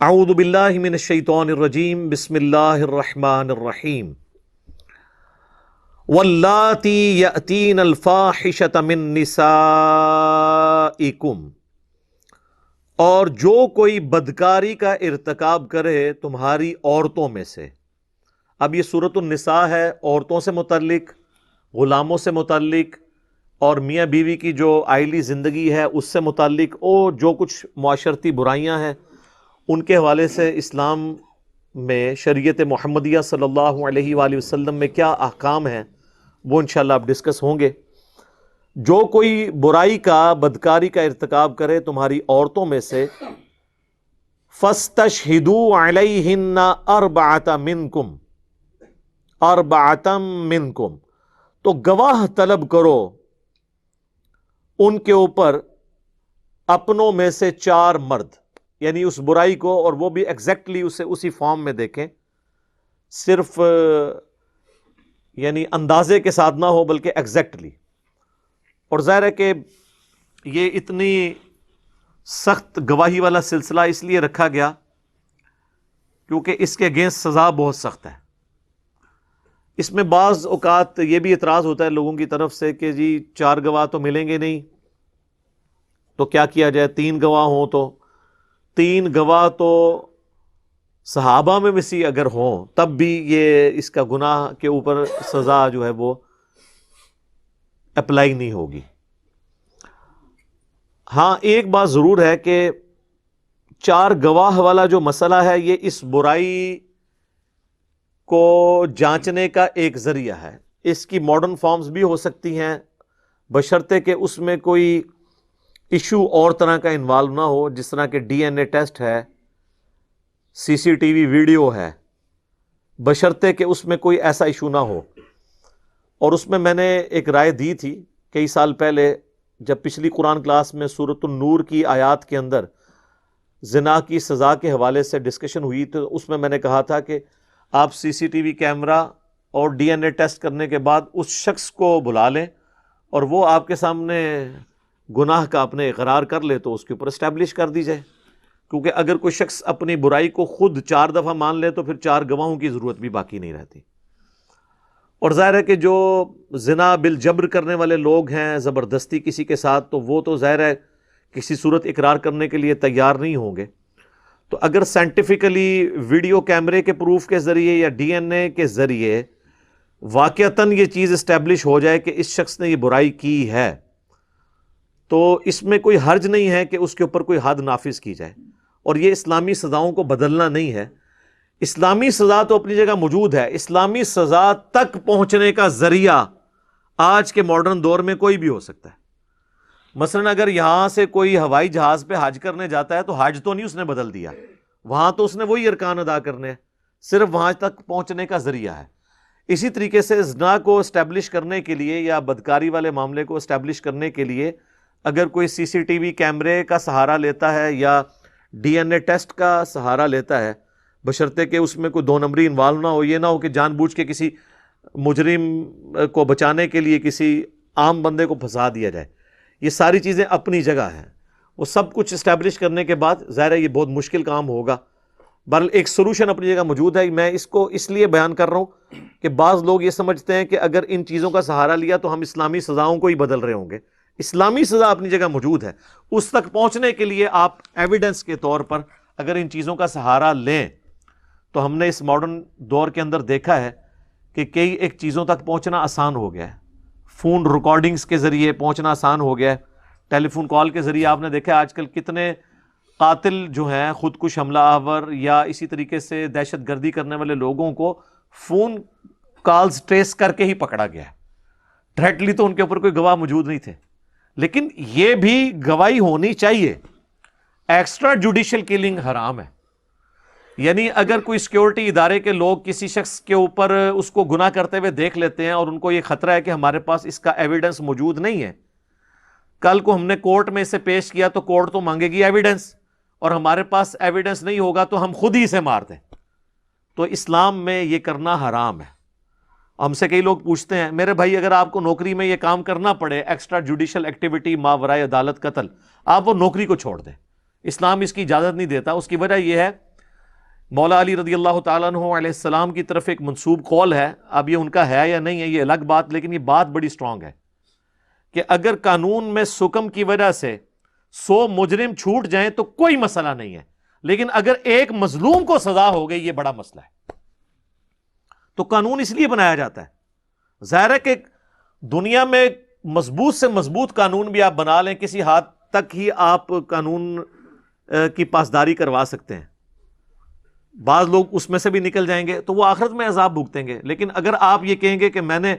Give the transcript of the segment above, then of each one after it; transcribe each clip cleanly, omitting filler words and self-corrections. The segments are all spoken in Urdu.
اعوذ باللہ من الشیطان الرجیم بسم اللہ الرحمن الرحیم واللاتی یأتین الفاحشۃ من نسائکم، اور جو کوئی بدکاری کا ارتکاب کرے تمہاری عورتوں میں سے۔ اب یہ سورۃ النساء ہے، عورتوں سے متعلق، غلاموں سے متعلق، اور میاں بیوی کی جو آئلی زندگی ہے اس سے متعلق، اور جو کچھ معاشرتی برائیاں ہیں ان کے حوالے سے اسلام میں شریعت محمدیہ صلی اللہ علیہ وآلہ وسلم میں کیا احکام ہیں وہ انشاءاللہ اب ڈسکس ہوں گے۔ جو کوئی برائی کا، بدکاری کا ارتکاب کرے تمہاری عورتوں میں سے، فَاسْتَشْهِدُوا عَلَيْهِنَّ أَرْبَعَةً مِّنْكُمْ، تو گواہ طلب کرو ان کے اوپر اپنوں میں سے 4 مرد، یعنی اس برائی کو، اور وہ بھی ایگزیکٹلی اسے اسی فارم میں دیکھیں، صرف یعنی اندازے کے ساتھ نہ ہو بلکہ ایگزیکٹلی۔ اور ظاہر ہے کہ یہ اتنی سخت گواہی والا سلسلہ اس لیے رکھا گیا کیونکہ اس کے اگینسٹ سزا بہت سخت ہے۔ اس میں بعض اوقات یہ بھی اعتراض ہوتا ہے لوگوں کی طرف سے کہ جی 4 گواہ تو ملیں گے نہیں، تو کیا کیا جائے؟ 3 گواہ ہوں تو 3 گواہ تو صحابہ میں سے اگر ہوں تب بھی یہ اس کا گناہ کے اوپر سزا جو ہے وہ اپلائی نہیں ہوگی۔ ہاں ایک بات ضرور ہے کہ 4 گواہ والا جو مسئلہ ہے یہ اس برائی کو جانچنے کا ایک ذریعہ ہے۔ اس کی ماڈرن فارمز بھی ہو سکتی ہیں بشرطے کہ اس میں کوئی ایشو اور طرح کا انوالو نہ ہو، جس طرح کہ ڈی این اے ٹیسٹ ہے، سی سی ٹی وی ویڈیو ہے، بشرطے کہ اس میں کوئی ایسا ایشو نہ ہو۔ اور اس میں میں نے ایک رائے دی تھی کئی سال پہلے، جب پچھلی قرآن کلاس میں سورۃ النور کی آیات کے اندر زنا کی سزا کے حوالے سے ڈسکشن ہوئی، تو اس میں نے کہا تھا کہ آپ سی سی ٹی وی کیمرہ اور ڈی این اے ٹیسٹ کرنے کے بعد اس شخص کو بلا لیں اور وہ آپ کے سامنے گناہ کا اپنے اقرار کر لے تو اس کے اوپر اسٹیبلش کر دی جائے، کیونکہ اگر کوئی شخص اپنی برائی کو خود 4 دفعہ مان لے تو پھر 4 گواہوں کی ضرورت بھی باقی نہیں رہتی۔ اور ظاہر ہے کہ جو زنا بالجبر کرنے والے لوگ ہیں زبردستی کسی کے ساتھ، تو وہ تو ظاہر ہے کسی صورت اقرار کرنے کے لیے تیار نہیں ہوں گے۔ تو اگر سائنٹیفکلی ویڈیو کیمرے کے پروف کے ذریعے یا ڈی این اے کے ذریعے واقعتاً یہ چیز اسٹیبلش ہو جائے کہ اس شخص نے یہ برائی کی ہے، تو اس میں کوئی حرج نہیں ہے کہ اس کے اوپر کوئی حد نافذ کی جائے۔ اور یہ اسلامی سزاؤں کو بدلنا نہیں ہے، اسلامی سزا تو اپنی جگہ موجود ہے، اسلامی سزا تک پہنچنے کا ذریعہ آج کے ماڈرن دور میں کوئی بھی ہو سکتا ہے۔ مثلا اگر یہاں سے کوئی ہوائی جہاز پہ حج کرنے جاتا ہے تو حج تو نہیں اس نے بدل دیا، وہاں تو اس نے وہی ارکان ادا کرنے ہیں، صرف وہاں تک پہنچنے کا ذریعہ ہے۔ اسی طریقے سے زنا کو اسٹیبلش کرنے کے لیے یا بدکاری والے معاملے کو اسٹیبلش کرنے کے لیے اگر کوئی سی سی ٹی وی کیمرے کا سہارا لیتا ہے یا ڈی این اے ٹیسٹ کا سہارا لیتا ہے، بشرطے کہ اس میں کوئی 2 نمبری انوالو نہ ہو، یہ نہ ہو کہ جان بوجھ کے کسی مجرم کو بچانے کے لیے کسی عام بندے کو پھنسا دیا جائے۔ یہ ساری چیزیں اپنی جگہ ہیں، وہ سب کچھ اسٹیبلش کرنے کے بعد ظاہر ہے یہ بہت مشکل کام ہوگا۔ بہرحال ایک سولوشن اپنی جگہ موجود ہے۔ میں اس کو اس لیے بیان کر رہا ہوں کہ بعض لوگ یہ سمجھتے ہیں کہ اگر ان چیزوں کا سہارا لیا تو ہم اسلامی سزاؤں کو ہی بدل رہے ہوں گے۔ اسلامی سزا اپنی جگہ موجود ہے، اس تک پہنچنے کے لیے آپ ایویڈنس کے طور پر اگر ان چیزوں کا سہارا لیں تو ہم نے اس ماڈرن دور کے اندر دیکھا ہے کہ کئی ایک چیزوں تک پہنچنا آسان ہو گیا ہے۔ فون ریکارڈنگز کے ذریعے پہنچنا آسان ہو گیا ہے، ٹیلی فون کال کے ذریعے آپ نے دیکھا آج کل کتنے قاتل جو ہیں، خود کش حملہ آور یا اسی طریقے سے دہشت گردی کرنے والے لوگوں کو فون کالز ٹریس کر کے ہی پکڑا گیا ہے۔ ڈائریکٹلی تو ان کے اوپر کوئی گواہ موجود نہیں تھے، لیکن یہ بھی گواہی ہونی چاہیے۔ ایکسٹرا جوڈیشل کلنگ حرام ہے، یعنی اگر کوئی سیکیورٹی ادارے کے لوگ کسی شخص کے اوپر اس کو گناہ کرتے ہوئے دیکھ لیتے ہیں اور ان کو یہ خطرہ ہے کہ ہمارے پاس اس کا ایویڈنس موجود نہیں ہے، کل کو ہم نے کورٹ میں اسے پیش کیا تو کورٹ تو مانگے گی ایویڈنس، اور ہمارے پاس ایویڈنس نہیں ہوگا تو ہم خود ہی اسے مار دیں۔ تو اسلام میں یہ کرنا حرام ہے۔ ہم سے کئی لوگ پوچھتے ہیں میرے بھائی اگر آپ کو نوکری میں یہ کام کرنا پڑے، ایکسٹرا جوڈیشل ایکٹیویٹی ماورائے عدالت قتل، آپ وہ نوکری کو چھوڑ دیں، اسلام اس کی اجازت نہیں دیتا۔ اس کی وجہ یہ ہے مولا علی رضی اللہ تعالیٰ عنہ علیہ السلام کی طرف ایک منسوب قول ہے، اب یہ ان کا ہے یا نہیں ہے یہ الگ بات، لیکن یہ بات بڑی سٹرونگ ہے کہ اگر قانون میں سکم کی وجہ سے 100 مجرم چھوٹ جائیں تو کوئی مسئلہ نہیں ہے، لیکن اگر ایک مظلوم کو سزا ہو گئی یہ بڑا مسئلہ ہے۔ تو قانون اس لیے بنایا جاتا ہے، ظاہر ہے کہ دنیا میں مضبوط سے مضبوط قانون بھی آپ بنا لیں، کسی حد تک ہی آپ قانون کی پاسداری کروا سکتے ہیں، بعض لوگ اس میں سے بھی نکل جائیں گے تو وہ آخرت میں عذاب بھگتیں گے۔ لیکن اگر آپ یہ کہیں گے کہ میں نے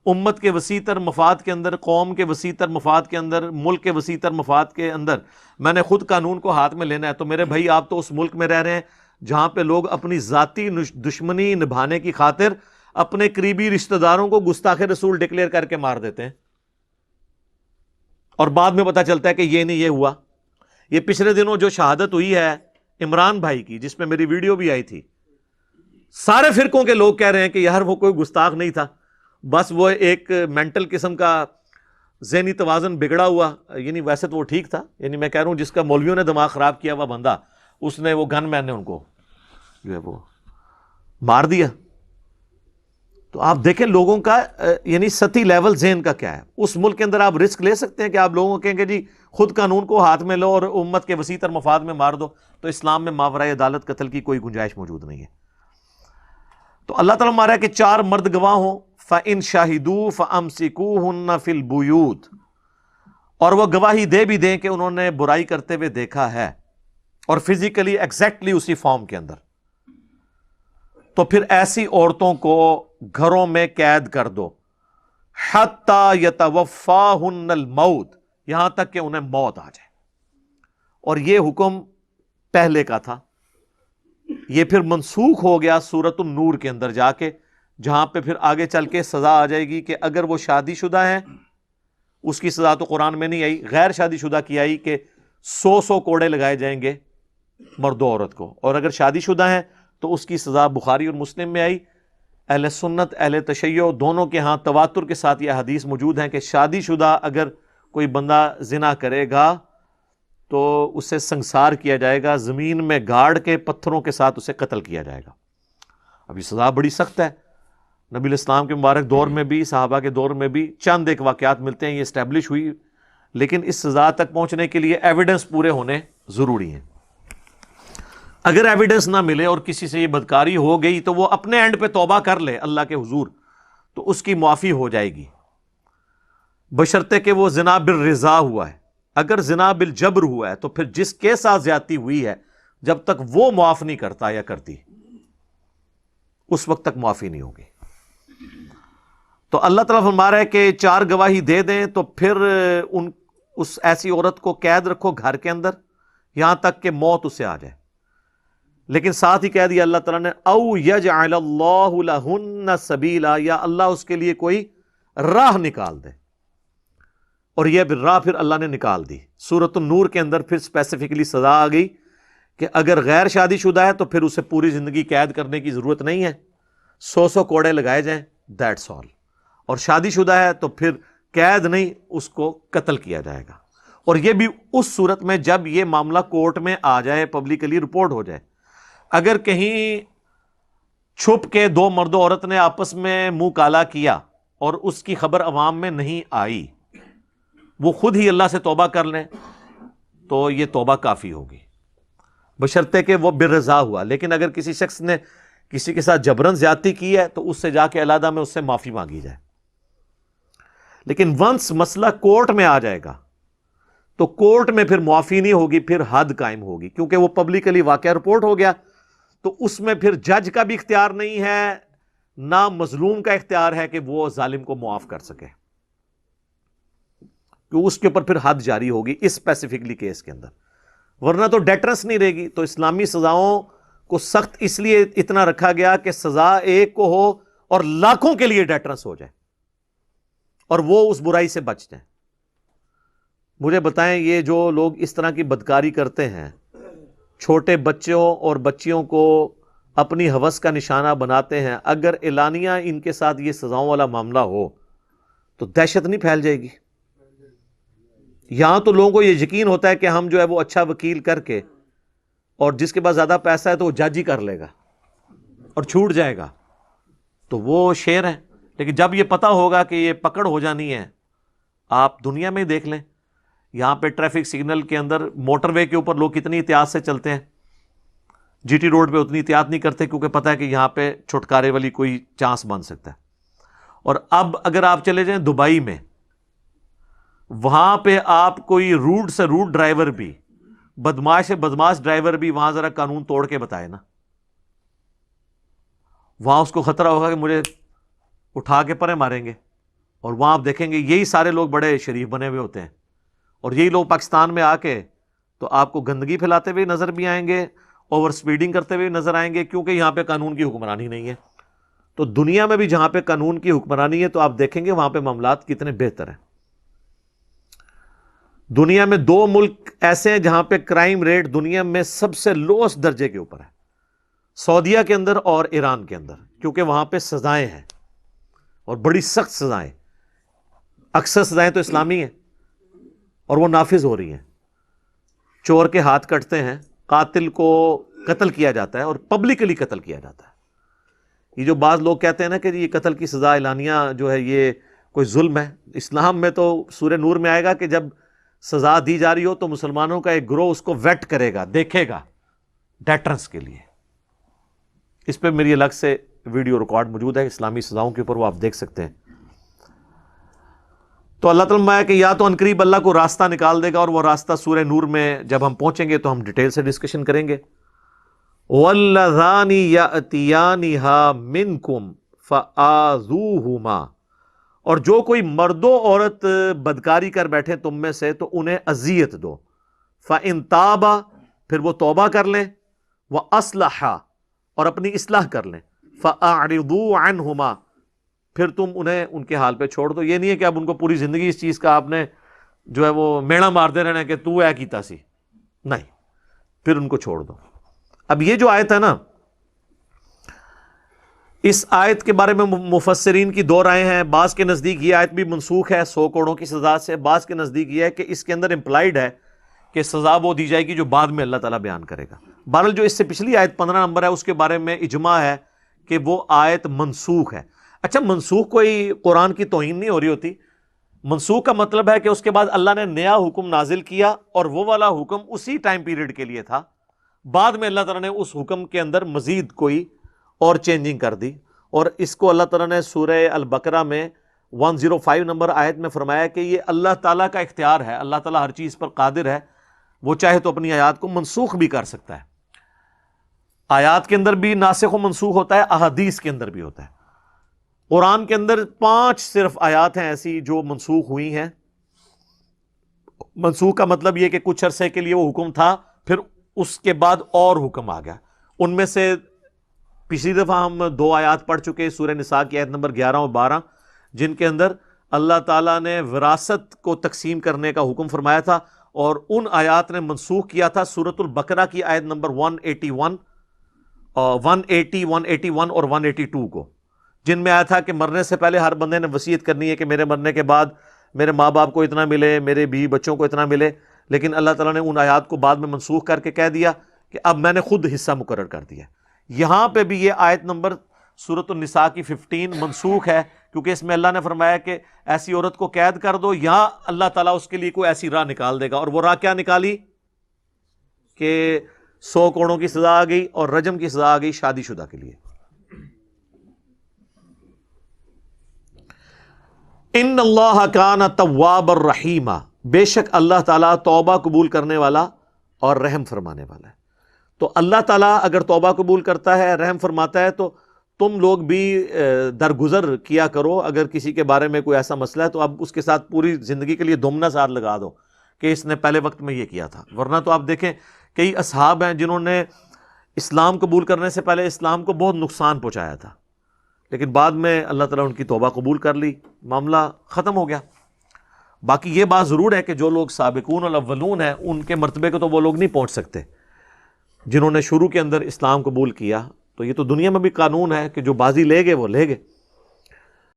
امت کے وسیع تر مفاد کے اندر، قوم کے وسیع تر مفاد کے اندر، ملک کے وسیع تر مفاد کے اندر میں نے خود قانون کو ہاتھ میں لینا ہے، تو میرے بھائی آپ تو اس ملک میں رہ رہے ہیں جہاں پہ لوگ اپنی ذاتی دشمنی نبھانے کی خاطر اپنے قریبی رشتہ داروں کو گستاخ رسول ڈکلیئر کر کے مار دیتے ہیں، اور بعد میں پتہ چلتا ہے کہ یہ نہیں، یہ ہوا۔ یہ پچھلے دنوں جو شہادت ہوئی ہے عمران بھائی کی، جس میں میری ویڈیو بھی آئی تھی، سارے فرقوں کے لوگ کہہ رہے ہیں کہ یار وہ کوئی گستاخ نہیں تھا، بس وہ ایک مینٹل قسم کا ذہنی توازن بگڑا ہوا، یعنی ویسے تو وہ ٹھیک تھا، یعنی میں کہہ رہا ہوں جس کا مولویوں نے دماغ خراب کیا ہوا بندہ، اس نے، وہ گن مین نے ان کو جو ہے وہ مار دیا۔ تو آپ دیکھیں لوگوں کا یعنی سطحی لیول ذہن کا کیا ہے۔ اس ملک کے اندر آپ رسک لے سکتے ہیں کہ آپ لوگوں کو کہیں گے جی خود قانون کو ہاتھ میں لو اور امت کے وسیع تر مفاد میں مار دو، تو اسلام میں ماورائے عدالت قتل کی کوئی گنجائش موجود نہیں ہے۔ تو اللہ تعالیٰ مارا ہے کہ 4 مرد گواہ ہوں، فَإِن شَهِدُوا فَأَمْسِكُوهُنَّ فِي الْبُيُوتِ، اور وہ گواہی دے بھی دیں کہ انہوں نے برائی کرتے ہوئے دیکھا ہے، اور فزیکلی ایگزیکٹلی اسی فارم کے اندر، تو پھر ایسی عورتوں کو گھروں میں قید کر دو، حَتَّى يَتَوَفَّاهُنَّ الْمَوْتِ، یہاں تک کہ انہیں موت آ جائے۔ اور یہ حکم پہلے کا تھا، یہ پھر منسوخ ہو گیا سورۃ النور کے اندر جا کے، جہاں پہ پھر آگے چل کے سزا آ جائے گی کہ اگر وہ شادی شدہ ہیں، اس کی سزا تو قرآن میں نہیں آئی، غیر شادی شدہ کی آئی کہ 100 کوڑے لگائے جائیں گے مرد و عورت کو، اور اگر شادی شدہ ہیں تو اس کی سزا بخاری اور مسلم میں آئی۔ اہل سنت اہل تشیع دونوں کے ہاں تواتر کے ساتھ یہ حدیث موجود ہیں کہ شادی شدہ اگر کوئی بندہ زنا کرے گا تو اسے سنسار کیا جائے گا، زمین میں گاڑ کے پتھروں کے ساتھ اسے قتل کیا جائے گا۔ اب یہ سزا بڑی سخت ہے، نبی الاسلام کے مبارک دور میں بھی، صحابہ کے دور میں بھی چند ایک واقعات ملتے ہیں یہ اسٹیبلش ہوئی، لیکن اس سزا تک پہنچنے کے لیے ایویڈنس پورے ہونے ضروری ہیں۔ اگر ایویڈنس نہ ملے اور کسی سے یہ بدکاری ہو گئی تو وہ اپنے اینڈ پہ توبہ کر لے اللہ کے حضور، تو اس کی معافی ہو جائے گی، بشرطے کہ وہ زنا بالرضا ہوا ہے۔ اگر زنا بالجبر ہوا ہے تو پھر جس کے ساتھ زیادتی ہوئی ہے جب تک وہ معاف نہیں کرتا یا کرتی، اس وقت تک معافی نہیں ہوگی۔ تو اللہ تعالیٰ فرما رہا ہے کہ 4 گواہی دے دیں تو پھر اس ایسی عورت کو قید رکھو گھر کے اندر یہاں تک کہ موت اسے آ جائے، لیکن ساتھ ہی کہہ دیا اللہ تعالیٰ نے او یجعل اللہ لہن سبیلا، یا اللہ اس کے لیے کوئی راہ نکال دے، اور یہ راہ پھر اللہ نے نکال دی۔ سورۃ النور کے اندر پھر اسپیسیفکلی سزا آ گئی کہ اگر غیر شادی شدہ ہے تو پھر اسے پوری زندگی قید کرنے کی ضرورت نہیں ہے، 100 کوڑے لگائے جائیں، دیٹس آل، اور شادی شدہ ہے تو پھر قید نہیں، اس کو قتل کیا جائے گا۔ اور یہ بھی اس صورت میں جب یہ معاملہ کورٹ میں آ جائے، پبلکلی رپورٹ ہو جائے۔ اگر کہیں چھپ کے 2 مرد و عورت نے آپس میں منہ کالا کیا اور اس کی خبر عوام میں نہیں آئی، وہ خود ہی اللہ سے توبہ کر لیں تو یہ توبہ کافی ہوگی، بشرطے کہ وہ بالرضا ہوا۔ لیکن اگر کسی شخص نے کسی کے ساتھ جبرن زیادتی کی ہے تو اس سے جا کے علیحدہ میں اس سے معافی مانگی جائے۔ لیکن ونس مسئلہ کورٹ میں آ جائے گا تو کورٹ میں پھر معافی نہیں ہوگی، پھر حد قائم ہوگی، کیونکہ وہ پبلکلی واقعہ رپورٹ ہو گیا، تو اس میں پھر جج کا بھی اختیار نہیں ہے، نہ مظلوم کا اختیار ہے کہ وہ ظالم کو معاف کر سکے، کہ اس کے اوپر پھر حد جاری ہوگی اس اسپیسیفکلی کیس کے اندر، ورنہ تو ڈیٹرنس نہیں رہے گی۔ تو اسلامی سزاؤں کو سخت اس لیے اتنا رکھا گیا کہ سزا ایک کو ہو اور لاکھوں کے لیے ڈیٹرنس ہو جائے اور وہ اس برائی سے بچ جائیں۔ مجھے بتائیں یہ جو لوگ اس طرح کی بدکاری کرتے ہیں، چھوٹے بچوں اور بچیوں کو اپنی ہوس کا نشانہ بناتے ہیں، اگر اعلانیہ ان کے ساتھ یہ سزاؤں والا معاملہ ہو تو دہشت نہیں پھیل جائے گی؟ یہاں تو لوگوں کو یہ یقین ہوتا ہے کہ ہم جو ہے وہ اچھا وکیل کر کے اور جس کے پاس زیادہ پیسہ ہے تو وہ جج ہی کر لے گا اور چھوٹ جائے گا، تو وہ شیر ہے۔ لیکن جب یہ پتہ ہوگا کہ یہ پکڑ ہو جانی ہے، آپ دنیا میں ہی دیکھ لیں، یہاں پہ ٹریفک سگنل کے اندر موٹر وے کے اوپر لوگ کتنی احتیاط سے چلتے ہیں، جی ٹی روڈ پہ اتنی احتیاط نہیں کرتے کیونکہ پتہ ہے کہ یہاں پہ چھٹکارے والی کوئی چانس بن سکتا ہے۔ اور اب اگر آپ چلے جائیں دبئی میں، وہاں پہ آپ کوئی روڈ سے روڈ ڈرائیور بھی، بدماش سے بدماش ڈرائیور بھی وہاں ذرا قانون توڑ کے بتائے نا، وہاں اس کو خطرہ ہوگا کہ مجھے اٹھا کے پرے ماریں گے۔ اور وہاں آپ دیکھیں گے یہی سارے لوگ بڑے شریف بنے ہوئے ہوتے ہیں، اور یہی لوگ پاکستان میں آ کے تو آپ کو گندگی پھیلاتے ہوئے نظر بھی آئیں گے، اوور سپیڈنگ کرتے ہوئے نظر آئیں گے، کیونکہ یہاں پہ قانون کی حکمرانی نہیں ہے۔ تو دنیا میں بھی جہاں پہ قانون کی حکمرانی ہے تو آپ دیکھیں گے وہاں پہ معاملات کتنے بہتر ہیں۔ دنیا میں 2 ملک ایسے ہیں جہاں پہ کرائم ریٹ دنیا میں سب سے لوسٹ درجے کے اوپر ہے، سعودیہ کے اندر اور ایران کے اندر، کیونکہ وہاں پہ سزائیں ہیں اور بڑی سخت سزائیں، اکثر سزائیں تو اسلامی ہیں اور وہ نافذ ہو رہی ہیں۔ چور کے ہاتھ کٹتے ہیں، قاتل کو قتل کیا جاتا ہے اور پبلکلی قتل کیا جاتا ہے۔ یہ جو بعض لوگ کہتے ہیں نا کہ یہ قتل کی سزا اعلانیہ جو ہے یہ کوئی ظلم ہے، اسلام میں تو سورہ نور میں آئے گا کہ جب سزا دی جا رہی ہو تو مسلمانوں کا ایک گروہ اس کو ویٹ کرے گا، دیکھے گا ڈیٹرنس کے لیے۔ اس پہ میری الگ سے ویڈیو ریکارڈ موجود ہے اسلامی سزاؤں کے اوپر، وہ آپ دیکھ سکتے ہیں۔ تو اللہ تعالیٰ نے کہ یا تو عنقریب اللہ کو راستہ نکال دے گا، اور وہ راستہ سورہ نور میں جب ہم پہنچیں گے تو ہم ڈیٹیل سے ڈسکشن کریں گے۔ وَاللَّذَانِ يَأْتِيَانِهَا مِنْكُمْ فَآذُوهُمَا، اور جو کوئی مرد و عورت بدکاری کر بیٹھے تم میں سے تو انہیں اذیت دو۔ فَإِن تَابَا، پھر وہ توبہ کر لیں، وَأَصْلَحَا، اور اپنی اصلاح کر لیں، فَأَعْرِضُوا عَنْهُمَا، پھر تم انہیں ان کے حال پہ چھوڑ دو۔ یہ نہیں ہے کہ اب ان کو پوری زندگی اس چیز کا آپ نے جو ہے وہ میڑا مارتے رہنا کہ تو ہے کیتا سی، نہیں، پھر ان کو چھوڑ دو۔ اب یہ جو آیت ہے نا، اس آیت کے بارے میں مفسرین کی 2 رائے ہیں۔ بعض کے نزدیک یہ آیت بھی منسوخ ہے 100 کروڑوں کی سزا سے، بعض کے نزدیک یہ ہے کہ اس کے اندر امپلائیڈ ہے کہ سزا وہ دی جائے گی جو بعد میں اللہ تعالیٰ بیان کرے گا۔ بہرحال جو اس سے پچھلی آیت 15 نمبر ہے اس کے بارے میں اجماع ہے کہ وہ آیت منسوخ ہے۔ اچھا، منسوخ کوئی قرآن کی توہین نہیں ہو رہی ہوتی۔ منسوخ کا مطلب ہے کہ اس کے بعد اللہ نے نیا حکم نازل کیا اور وہ والا حکم اسی ٹائم پیریڈ کے لیے تھا، بعد میں اللہ تعالیٰ نے اس حکم کے اندر مزید کوئی اور چینجنگ کر دی، اور اس کو اللہ تعالیٰ نے سورہ البقرہ میں 105 نمبر آیت میں فرمایا کہ یہ اللہ تعالیٰ کا اختیار ہے، اللہ تعالیٰ ہر چیز پر قادر ہے، وہ چاہے تو اپنی آیات کو منسوخ بھی کر سکتا ہے۔ آیات کے اندر بھی ناسخ و منسوخ ہوتا ہے، احادیث کے اندر بھی ہوتا ہے۔ قرآن کے اندر 5 صرف آیات ہیں ایسی جو منسوخ ہوئی ہیں۔ منسوخ کا مطلب یہ کہ کچھ عرصے کے لیے وہ حکم تھا، پھر اس کے بعد اور حکم آ گیا۔ ان میں سے پچھلی دفعہ ہم 2 آیات پڑھ چکے، سورہ نساء کی آیت نمبر 11 اور 12، جن کے اندر اللہ تعالیٰ نے وراثت کو تقسیم کرنے کا حکم فرمایا تھا، اور ان آیات نے منسوخ کیا تھا سورۃ البقرہ کی آیت نمبر 181 اور 182 کو، جن میں آیا تھا کہ مرنے سے پہلے ہر بندے نے وصیت کرنی ہے کہ میرے مرنے کے بعد میرے ماں باپ کو اتنا ملے، میرے بیوی بچوں کو اتنا ملے، لیکن اللہ تعالیٰ نے ان آیات کو بعد میں منسوخ کر کے کہہ دیا کہ اب میں نے خود حصہ مقرر کر دیا۔ یہاں پہ بھی یہ آیت نمبر سورۃ النساء کی 15 منسوخ ہے، کیونکہ اس میں اللہ نے فرمایا کہ ایسی عورت کو قید کر دو، یہاں اللہ تعالیٰ اس کے لیے کوئی ایسی راہ نکال دے گا، اور وہ راہ کیا نکالی کہ 100 کروڑوں کی سزا آ گئی اور رجم کی سزا آ گئی شادی شدہ کے لیے۔ ان اللہ کان توابا رحیما، بے شک اللہ تعالیٰ توبہ قبول کرنے والا اور رحم فرمانے والا ہے۔ تو اللہ تعالیٰ اگر توبہ قبول کرتا ہے، رحم فرماتا ہے، تو تم لوگ بھی درگزر کیا کرو۔ اگر کسی کے بارے میں کوئی ایسا مسئلہ ہے تو اب اس کے ساتھ پوری زندگی کے لیے دومنا ساتھ لگا دو کہ اس نے پہلے وقت میں یہ کیا تھا، ورنہ تو آپ دیکھیں کئی اصحاب ہیں جنہوں نے اسلام قبول کرنے سے پہلے اسلام کو بہت نقصان پہنچایا تھا، لیکن بعد میں اللہ تعالیٰ ان کی توبہ قبول کر لی، معاملہ ختم ہو گیا۔ باقی یہ بات ضرور ہے کہ جو لوگ سابقون الاولون ہیں ان کے مرتبے کو تو وہ لوگ نہیں پہنچ سکتے جنہوں نے شروع کے اندر اسلام قبول کیا۔ تو یہ تو دنیا میں بھی قانون ہے کہ جو بازی لے گئے وہ لے گئے۔